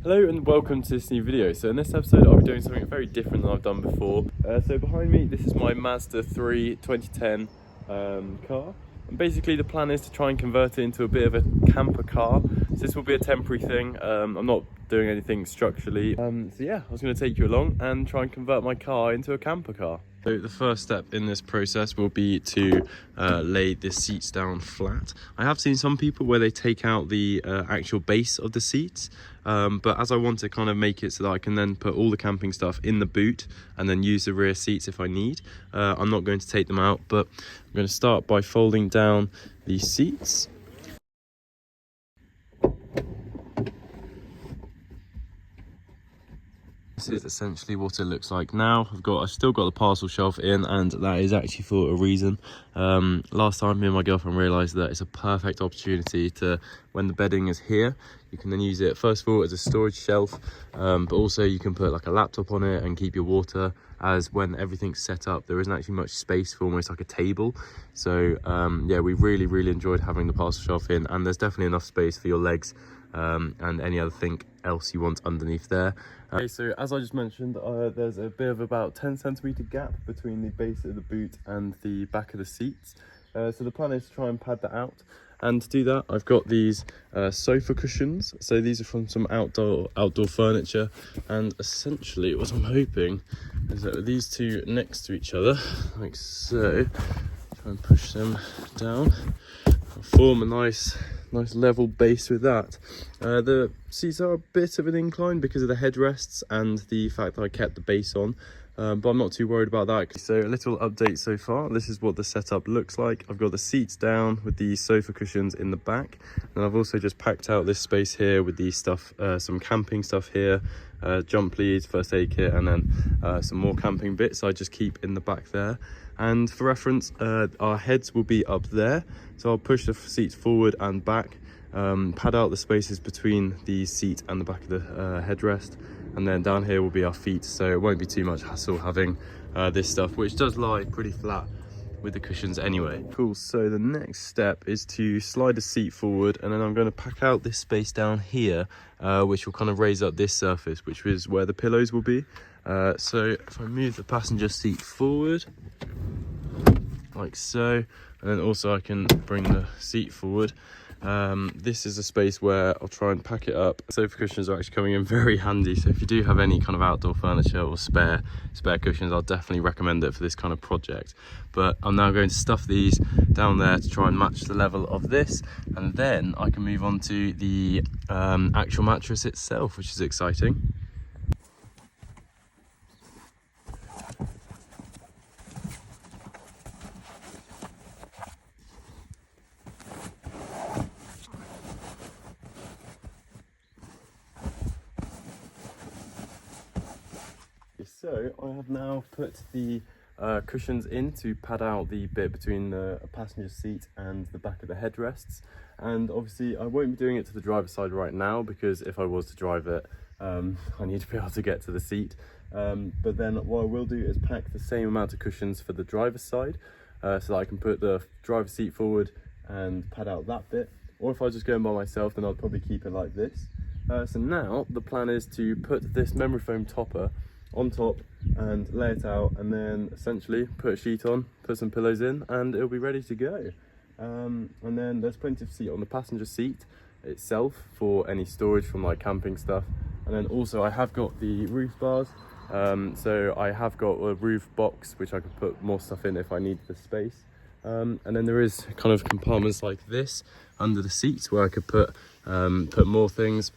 Hello and welcome to this new video. So in this episode I'll be doing something very different than I've done before. So behind me this is my Mazda 3 2010 car. And basically the plan is to try and convert it into a bit of a camper car. So this will be a temporary thing. I'm not doing anything structurally. So yeah, I was going to take you along and try and convert my car into a camper car. So the first step in this process will be to lay the seats down flat. I have seen some people where they take out the actual base of the seats, but as I want to kind of make it so that I can then put all the camping stuff in the boot and then use the rear seats if I need, I'm not going to take them out, but I'm going to start by folding down the seats. This is essentially what it looks like now. I've still got the parcel shelf in, and that is actually for a reason. Last time me and my girlfriend realised that it's a perfect opportunity to, when the bedding is here, you can then use it first of all as a storage shelf, but also you can put like a laptop on it and keep your water, as when everything's set up there isn't actually much space for almost like a table. So yeah, we really enjoyed having the parcel shelf in, and there's definitely enough space for your legs and any other thing else you want underneath there. Okay, so as I just mentioned, there's a bit of about 10cm gap between the base of the boot and the back of the seats. So the plan is to try and pad that out. And to do that, I've got these sofa cushions. So these are from some outdoor furniture. And essentially what I'm hoping is that with these two next to each other, like so, try and push them down, I'll form a nice level base with that. The seats are a bit of an incline because of the headrests and the fact that I kept the base on, but I'm not too worried about that. So a little update so far. This is what the setup looks like. I've got the seats down with the sofa cushions in the back, and I've also just packed out this space here with the stuff, some camping stuff here, jump leads, first aid kit, and then some more camping bits I just keep in the back there. And for reference, our heads will be up there, so I'll push the seats forward and back, pad out the spaces between the seat and the back of the headrest, and then down here will be our feet, so it won't be too much hassle having this stuff, which does lie pretty flat with the cushions anyway. Cool, so the next step is to slide the seat forward, and then I'm going to pack out this space down here, which will kind of raise up this surface, which is where the pillows will be. So if I move the passenger seat forward like so, and then also I can bring the seat forward. This is a space where I'll try and pack it up. Sofa cushions are actually coming in very handy, so if you do have any kind of outdoor furniture or spare cushions, I'll definitely recommend it for this kind of project. But I'm now going to stuff these down there to try and match the level of this, and then I can move on to the actual mattress itself, which is exciting. So I have now put the cushions in to pad out the bit between the passenger seat and the back of the headrests, and obviously I won't be doing it to the driver's side right now, because if I was to drive it, I need to be able to get to the seat. But then what I will do is pack the same amount of cushions for the driver's side, so that I can put the driver's seat forward and pad out that bit. Or if I was just going by myself, then I'd probably keep it like this. So now the plan is to put this memory foam topper on top and lay it out, and then essentially put a sheet on, put some pillows in, and it'll be ready to go. And then there's plenty of seat on the passenger seat itself for any storage from like camping stuff. And then also I have got the roof bars, so I have got a roof box which I could put more stuff in if I need the space. And then there is kind of compartments like this under the seats where I could put more things.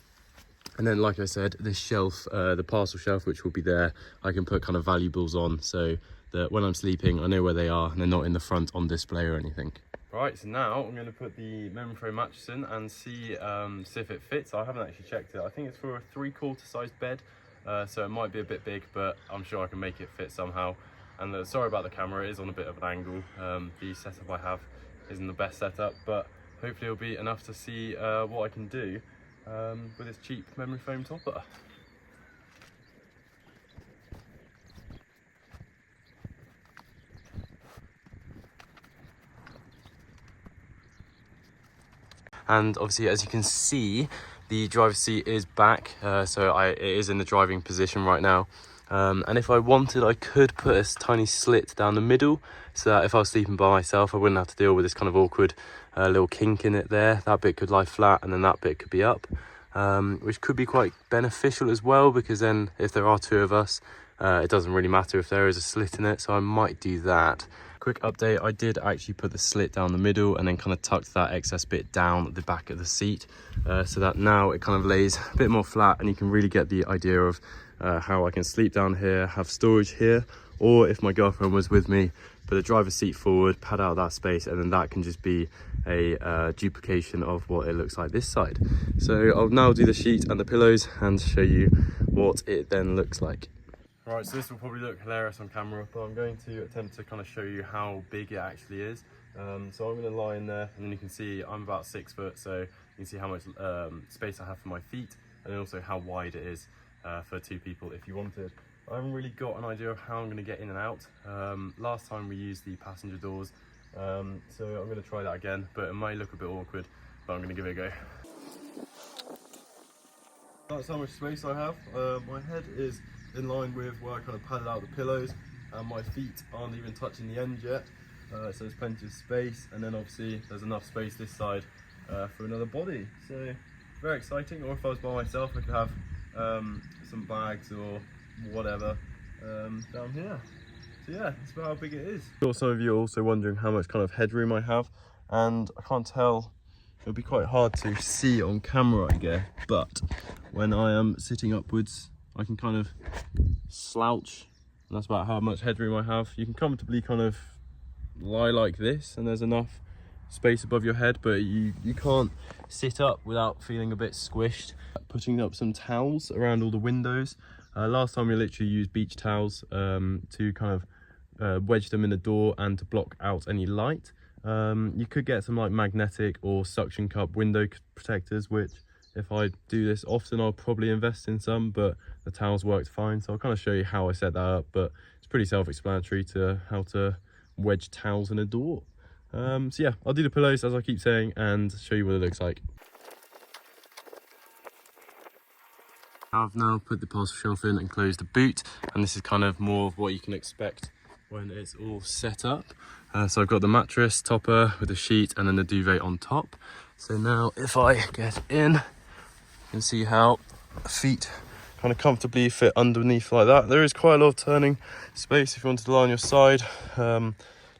And then, like I said, this shelf, the parcel shelf, which will be there, I can put kind of valuables on, so that when I'm sleeping, I know where they are and they're not in the front on display or anything. Right, so now I'm going to put the memory foam mattress in and see if it fits. I haven't actually checked it. I think it's for a 3/4 size bed, so it might be a bit big, but I'm sure I can make it fit somehow. And sorry about the camera, it is on a bit of an angle. The setup I have isn't the best setup, but hopefully it'll be enough to see what I can do with this cheap memory foam topper. And obviously, as you can see, the driver's seat is back, so it is in the driving position right now. And if I wanted, I could put a tiny slit down the middle, so that if I was sleeping by myself, I wouldn't have to deal with this kind of awkward little kink in it there. That bit could lie flat and then that bit could be up, which could be quite beneficial as well, because then if there are two of us, it doesn't really matter if there is a slit in it, so I might do that. Quick update, I did actually put the slit down the middle and then kind of tucked that excess bit down at the back of the seat, so that now it kind of lays a bit more flat and you can really get the idea of how I can sleep down here, have storage here, or if my girlfriend was with me, put the driver's seat forward, pad out that space, and then that can just be a duplication of what it looks like this side. So I'll now do the sheet and the pillows and show you what it then looks like. Right, so this will probably look hilarious on camera, but I'm going to attempt to kind of show you how big it actually is. So I'm going to lie in there, and then you can see I'm about 6 foot, so you can see how much space I have for my feet, and then also how wide it is for 2 people if you wanted. I haven't really got an idea of how I'm going to get in and out. Last time we used the passenger doors, so I'm going to try that again, but it may look a bit awkward, but I'm going to give it a go. That's how much space I have. My head is in line with where I kind of padded out the pillows, and my feet aren't even touching the end yet, so there's plenty of space, and then obviously there's enough space this side for another body, so very exciting. Or if I was by myself, I could have some bags or whatever down here. So yeah, that's about how big it is. Sure, some of you are also wondering how much kind of headroom I have, and I can't tell. It'll be quite hard to see on camera, I guess, but when I am sitting upwards, I can kind of slouch, and that's about how much headroom I have. You can comfortably kind of lie like this, and there's enough space above your head, but you can't sit up without feeling a bit squished. Putting up some towels around all the windows. Last time we literally used beach towels to kind of wedge them in the door and to block out any light. You could get some like magnetic or suction cup window protectors, which if I do this often, I'll probably invest in some, but the towels worked fine. So I'll kind of show you how I set that up, but it's pretty self-explanatory to how to wedge towels in a door. So yeah, I'll do the pillows as I keep saying and show you what it looks like. I've now put the parcel shelf in and closed the boot, and this is kind of more of what you can expect when it's all set up. So I've got the mattress topper with the sheet and then the duvet on top. So now if I get in, you can see how feet kind of comfortably fit underneath like that. There is quite a lot of turning space if you wanted to lie on your side.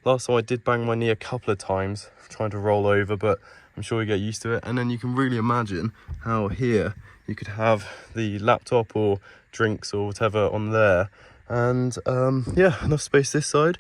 Last time I did bang my knee a couple of times trying to roll over, but I'm sure you get used to it. And then you can really imagine how here you could have the laptop or drinks or whatever on there, and yeah, enough space this side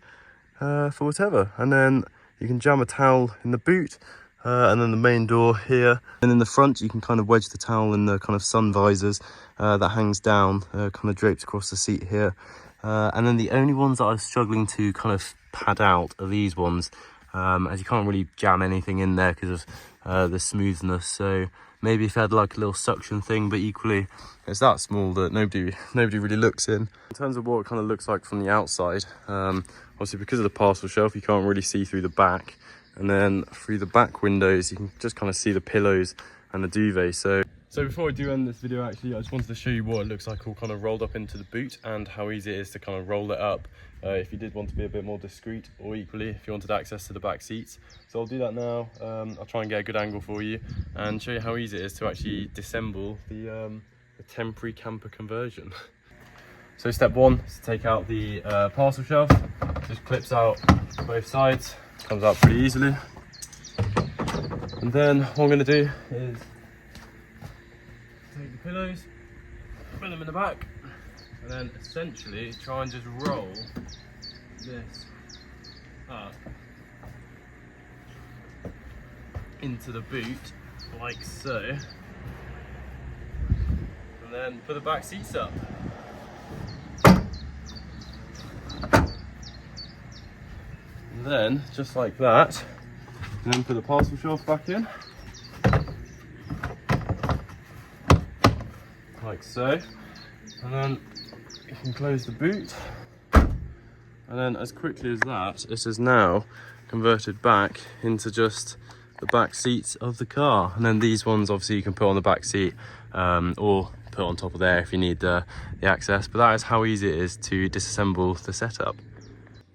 for whatever. And then you can jam a towel in the boot, and then the main door here, and in the front you can kind of wedge the towel in the kind of sun visors that hangs down, kind of drapes across the seat here. And then the only ones that I was struggling to kind of pad out are these ones, as you can't really jam anything in there because of the smoothness. So maybe if you had like a little suction thing, but equally it's that small that nobody really looks in. In terms of what it kind of looks like from the outside, obviously because of the parcel shelf you can't really see through the back, and then through the back windows you can just kind of see the pillows and the duvet. So before I do end this video, actually I just wanted to show you what it looks like all kind of rolled up into the boot, and how easy it is to kind of roll it up if you did want to be a bit more discreet, or equally if you wanted access to the back seats. So I'll do that now. I'll try and get a good angle for you and show you how easy it is to actually disassemble the temporary camper conversion. So step one is to take out the parcel shelf. Just clips out both sides, comes out pretty easily. And then what I'm going to do is take the pillows, put them in the back, and then essentially try and just roll this up into the boot like so, and then put the back seats up. And then just like that, and then put the parcel shelf back in like so, and then you can close the boot, and then as quickly as that, this is now converted back into just the back seats of the car. And then these ones obviously you can put on the back seat or put on top of there if you need the access. But that is how easy it is to disassemble the setup.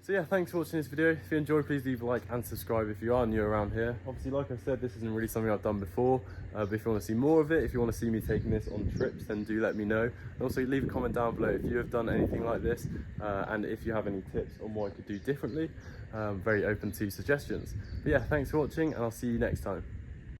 So yeah, thanks for watching this video. If you enjoyed, please leave a like and subscribe if you are new around here. Obviously, like I said, this isn't really something I've done before, but if you want to see more of it, if you want to see me taking this on trips, then do let me know. And also leave a comment down below if you have done anything like this, and if you have any tips on what I could do differently. Very open to suggestions. But yeah, thanks for watching, and I'll see you next time.